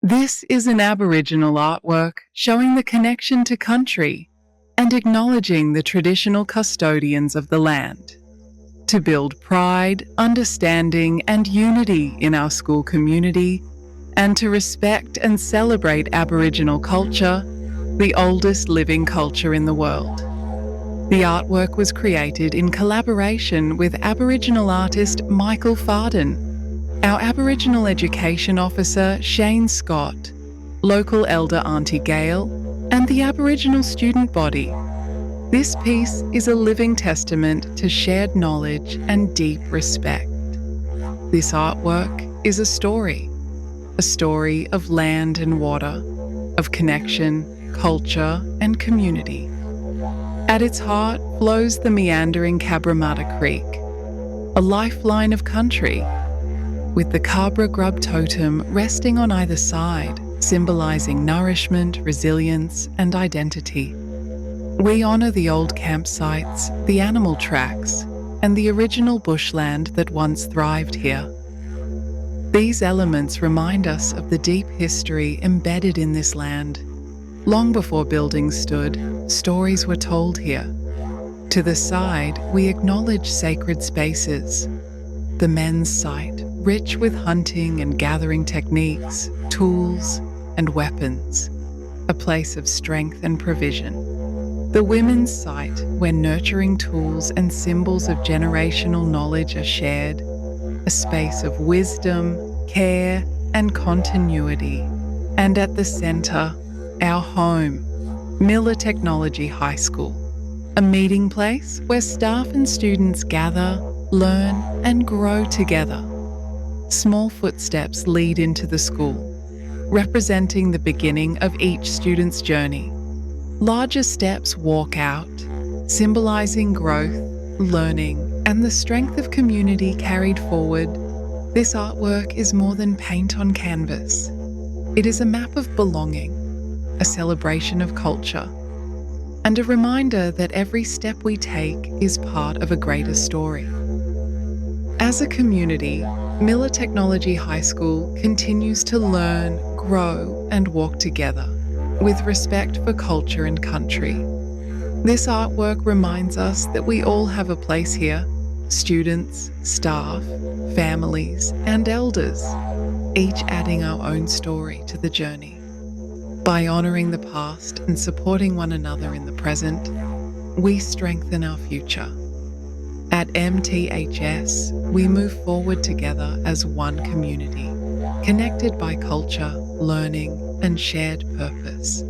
This is an Aboriginal artwork showing the connection to country and acknowledging the traditional custodians of the land. To build pride, understanding, and unity in our school community, and to respect and celebrate Aboriginal culture, the oldest living culture in the world. The artwork was created in collaboration with Aboriginal artist Michael Fardon, our Aboriginal Education Officer Shane Scott, local Elder Aunty Gail, and the Aboriginal student body. This piece is a living testament to shared knowledge and deep respect. This artwork is a story of land and water, of connection, culture, and community. At its heart flows the meandering Cabramatta Creek, a lifeline of country, with the Cabra grub totem resting on either side, symbolising nourishment, resilience, and identity. We honour the old campsites, the animal tracks, and the original bushland that once thrived here. These elements remind us of the deep history embedded in this land. Long before buildings stood, stories were told here. To the side, we acknowledge sacred spaces. The men's site, rich with hunting and gathering techniques, tools, and weapons, a place of strength and provision. The women's site, where nurturing tools and symbols of generational knowledge are shared, a space of wisdom, care, and continuity. And at the centre, our home, Miller Technology High School, a meeting place where staff and students gather, learn, and grow together. Small footsteps lead into the school, representing the beginning of each student's journey. Larger steps walk out, symbolising growth, learning, and the strength of community carried forward. This artwork is more than paint on canvas. It is a map of belonging, a celebration of culture, and a reminder that every step we take is part of a greater story. As a community, Miller Technology High School continues to learn, grow, and walk together with respect for culture and country. This artwork reminds us that we all have a place here, students, staff, families, and elders, each adding our own story to the journey. By honouring the past and supporting one another in the present, we strengthen our future. At MTHS, we move forward together as one community, connected by culture, learning, and shared purpose.